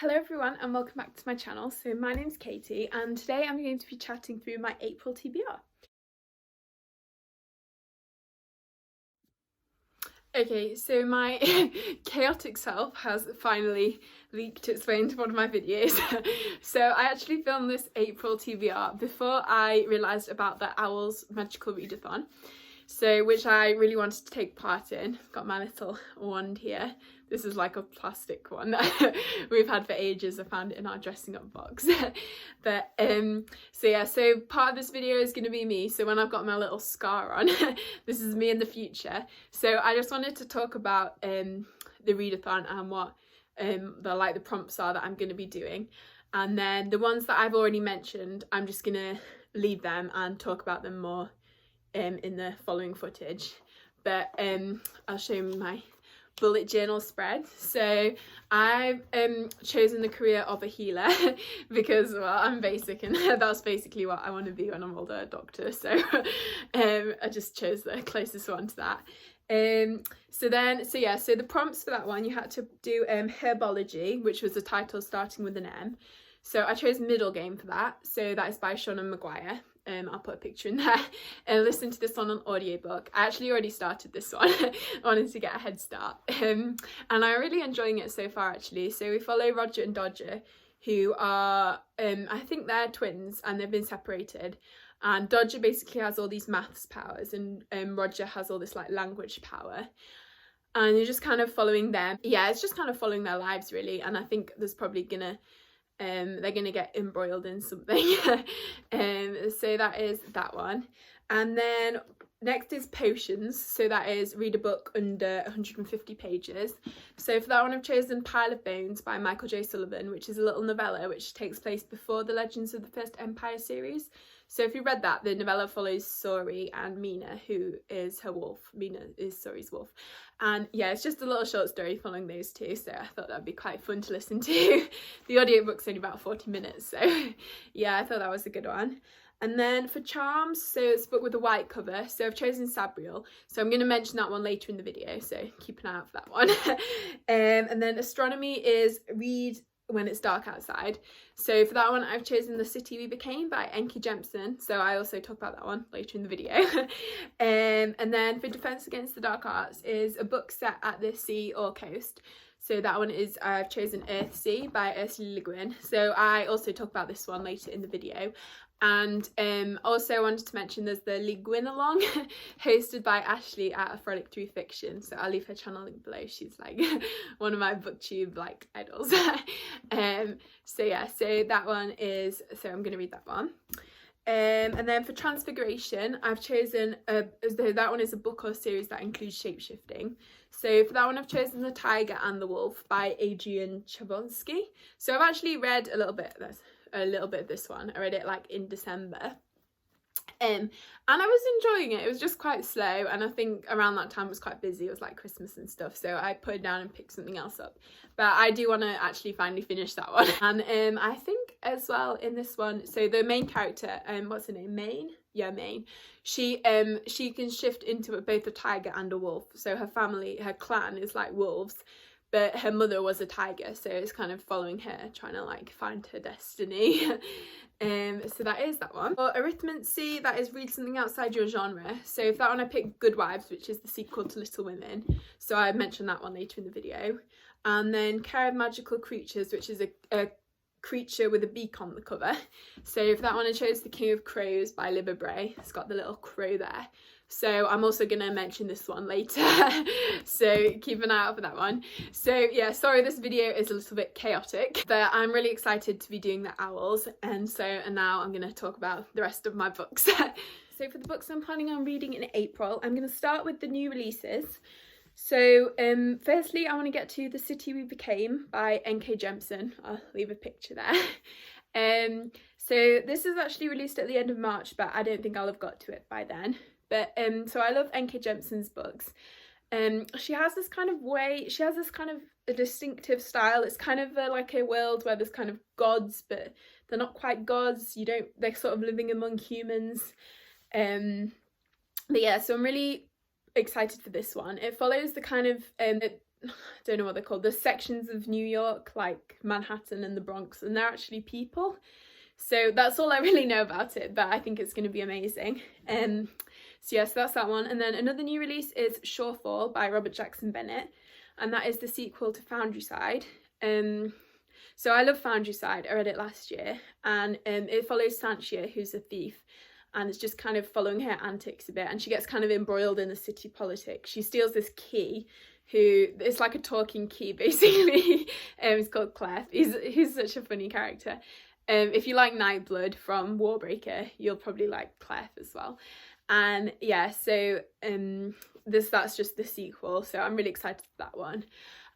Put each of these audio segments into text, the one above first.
Hello everyone and welcome back to my channel. So my name's Katie and today I'm going to be chatting through my April TBR. Okay, so my chaotic self has finally leaked its way into one of my videos. So I actually filmed this April TBR before I realised about the Owl's Magical Readathon, so which I really wanted to take part in. Got my little wand here. This is like a plastic one that we've had for ages. I found it in our dressing up box. But so part of this video is going to be me. So when I've got my little scar on, this is me in the future. So I just wanted to talk about the readathon and what the prompts are that I'm going to be doing. And then the ones that I've already mentioned, I'm just going to leave them and talk about them more in the following footage. But I'll show you my bullet journal spread. So I've chosen the career of a healer because, well, I'm basic and that's basically what I want to be when I'm older, a doctor. So I just chose the closest one to that. So the prompts for that one, you had to do Herbology, which was a title starting with an M. So I chose Middlegame for that. So that is by Sean Maguire. I'll put a picture in there, and listen to this on an audiobook. I actually already started this one. I wanted to get a head start, and I'm really enjoying it so far actually. So we follow Roger and Dodger, who are I think they're twins and they've been separated, and Dodger basically has all these maths powers and Roger has all this like language power, and you're just kind of following them. Yeah, it's just kind of following their lives really, and I think there's probably gonna they're gonna get embroiled in something. So that is that one. And then next is potions. So that is read a book under 150 pages. So for that one I've chosen Pile of Bones by Michael J. Sullivan, which is a little novella which takes place before the Legends of the First Empire series. So if you read that, the novella follows Sori and Mina, who is her wolf. Mina is Sori's wolf. And yeah, it's just a little short story following those two, so I thought that'd be quite fun to listen to. The audiobook's only about 40 minutes, so yeah, I thought that was a good one. And then for charms, so it's a book with a white cover, so I've chosen Sabriel. So I'm going to mention that one later in the video, so keep an eye out for that one. And then Astronomy is read when it's dark outside. So for that one I've chosen The City We Became by Enki Jemison, so I also talk about that one later in the video. And then for Defense Against the Dark Arts is a book set at the sea or coast. So that one is, I've chosen Earthsea by LE-GUIN. So I also talk about this one later in the video. And also I wanted to mention there's the LE-GUIN-ALONG hosted by Ashley at A Frolic Through Fiction. So I'll leave her channel link below. She's like one of my booktube like idols. So yeah, so that one is, so I'm going to read that one. And then for Transfiguration, I've chosen that one is a book or series that includes shapeshifting. So for that one I've chosen The Tiger and the Wolf by Adrian Chabonsky. So I've actually read a little bit of this one. I read it like in December. And I was enjoying it. It was just quite slow, and I think around that time it was quite busy. It was like Christmas and stuff, so I put it down and picked something else up. But I do want to actually finally finish that one. And I think as well in this one, so the main character, what's her name, Maine? Yeah, Maine. She can shift into both a tiger and a wolf. So her family, her clan is like wolves, but her mother was a tiger, so it's kind of following her, trying to like find her destiny. So that is that one. For Arithmancy, that is read something outside your genre. So for that one I picked Goodwives, which is the sequel to Little Women. So I mentioned that one later in the video. And then Care of Magical Creatures, which is a creature with a beak on the cover. So for that one I chose The King of Crows by Libba Bray. It's got the little crow there. So I'm also going to mention this one later, so keep an eye out for that one. So yeah, sorry this video is a little bit chaotic, but I'm really excited to be doing the owls, and now I'm going to talk about the rest of my books. So for the books I'm planning on reading in April, I'm going to start with the new releases. So firstly I want to get to The City We Became by N.K. Jemisin. I'll leave a picture there. So this is actually released at the end of March, but I don't think I'll have got to it by then. But so I love N.K. Jemison's books. She has this kind of a distinctive style. It's kind of like a world where there's kind of gods, but they're not quite gods. They're sort of living among humans. But yeah, so I'm really excited for this one. It follows the kind of don't know what they're called, the sections of New York, like Manhattan and the Bronx, and they're actually people. So that's all I really know about it, but I think it's going to be amazing. So yes, that's that one. And then another new release is Shorefall by Robert Jackson Bennett, and that is the sequel to Foundryside. So I love Foundryside, I read it last year, and it follows Sanchia, who's a thief, and it's just kind of following her antics a bit, and she gets kind of embroiled in the city politics. She steals this key, it's like a talking key basically. It's called Clef. He's such a funny character. If you like Nightblood from Warbreaker, you'll probably like Clef as well. And yeah, so that's just the sequel, so I'm really excited for that one.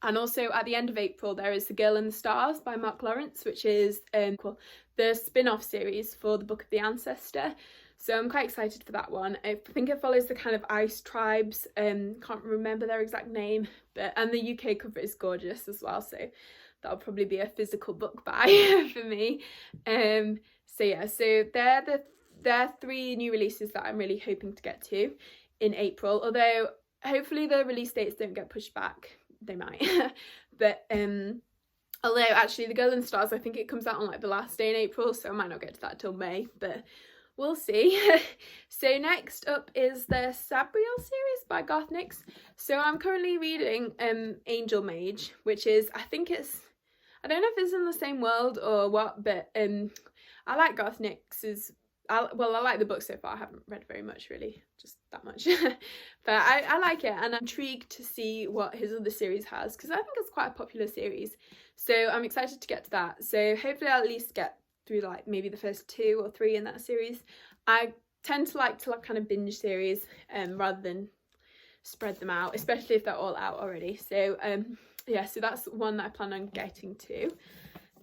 And also at the end of April there is The Girl in the Stars by Mark Lawrence, which is the spin-off series for the Book of the Ancestor. So I'm quite excited for that one. I think it follows the kind of ice tribes, can't remember their exact name, and the UK cover is gorgeous as well, so that'll probably be a physical book buy for me. So yeah, so they're 3 new releases that I'm really hoping to get to in April, although hopefully the release dates don't get pushed back. They might. But although actually The Girl in the Stars, I think it comes out on like the last day in April, so I might not get to that till May, but we'll see. So next up is the Sabriel series by Garth Nix. So I'm currently reading Angel Mage, which is, I don't know if it's in the same world or what, but I like Garth Nix's, I like the book so far. I haven't read very much really, just that much. But I like it, and I'm intrigued to see what his other series has, because I think it's quite a popular series. So I'm excited to get to that. So hopefully I'll at least get through like maybe the first 2 or 3 in that series. I tend to like kind of binge series rather than spread them out, especially if they're all out already. So yeah, so that's one that I plan on getting to.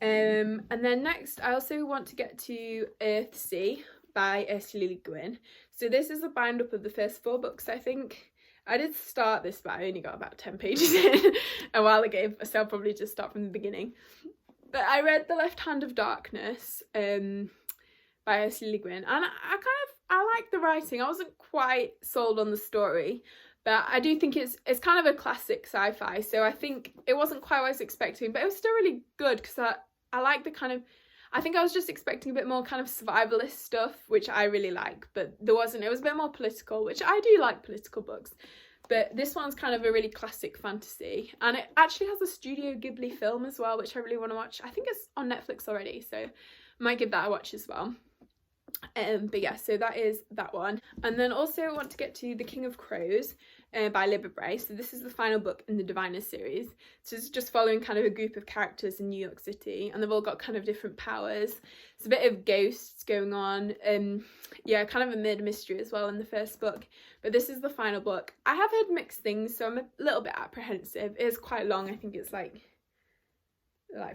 And then next I also want to get to Earthsea by LE-GUIN. So this is a bind up of the first 4 books, I think. I did start this, but I only got about 10 pages in a while ago, so I'll probably just start from the beginning. But I read The Left Hand of Darkness by LE-GUIN, and I like the writing. I wasn't quite sold on the story, but I do think it's kind of a classic sci-fi, so I think it wasn't quite what I was expecting, but it was still really good, because I like the kind of, I think I was just expecting a bit more kind of survivalist stuff, which I really like, but there wasn't. It was a bit more political, which I do like political books, but this one's kind of a really classic fantasy, and it actually has a Studio Ghibli film as well, which I really want to watch. I think it's on Netflix already, so I might give that a watch as well. But yeah, so that is that one. And then also I want to get to The King of Crows by Libba Bray. So this is the final book in the Diviners series. So it's just following kind of a group of characters in New York City, and they've all got kind of different powers. There's a bit of ghosts going on, yeah, kind of a murder mystery as well in the first book, but this is the final book. I have heard mixed things, so I'm a little bit apprehensive. It is quite long. I think it's like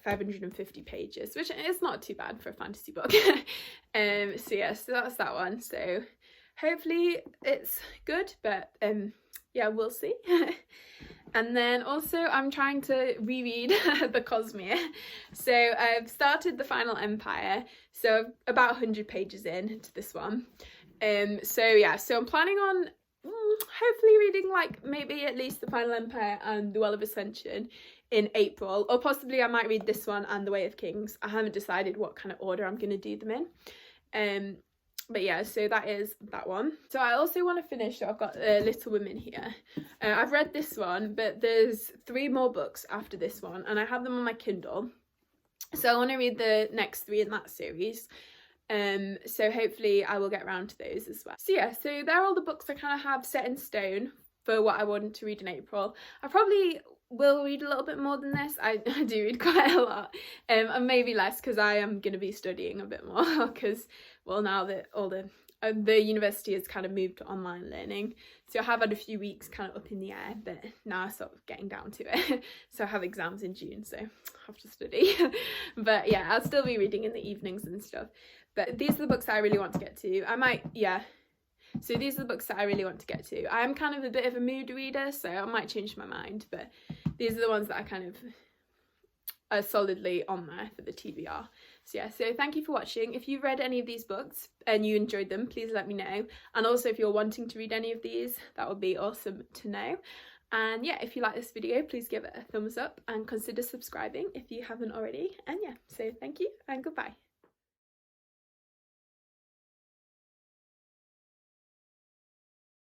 550 pages, which is not too bad for a fantasy book. So yeah, so that's that one. So hopefully it's good, but yeah, we'll see. And then also I'm trying to reread the Cosmere. So I've started The Final Empire, so about 100 pages in to this one. So yeah, so I'm planning on hopefully reading like maybe at least The Final Empire and The Well of Ascension in April, or possibly I might read this one and The Way of Kings. I haven't decided what kind of order I'm going to do them in. But yeah, so that is that one. So I also want to finish, so I've got Little Women here. I've read this one, but there's 3 more books after this one, and I have them on my Kindle. So I want to read the next 3 in that series. So hopefully I will get around to those as well. So yeah, so they're all the books I kind of have set in stone for what I want to read in April. I probably will read a little bit more than this. I do read quite a lot, and maybe less, because I am going to be studying a bit more, because well, now that all the university has kind of moved to online learning, so I have had a few weeks kind of up in the air, but now I'm sort of getting down to it. So I have exams in June, so I have to study. But yeah, I'll still be reading in the evenings and stuff. But these are the books that I really want to get to. So these are the books that I really want to get to. I am kind of a bit of a mood reader, so I might change my mind, but these are the ones that I kind of are solidly on there for the TBR. So yeah, so thank you for watching. If you've read any of these books and you enjoyed them, please let me know. And also if you're wanting to read any of these, that would be awesome to know. And yeah, if you like this video, please give it a thumbs up and consider subscribing if you haven't already. And yeah, so thank you and goodbye.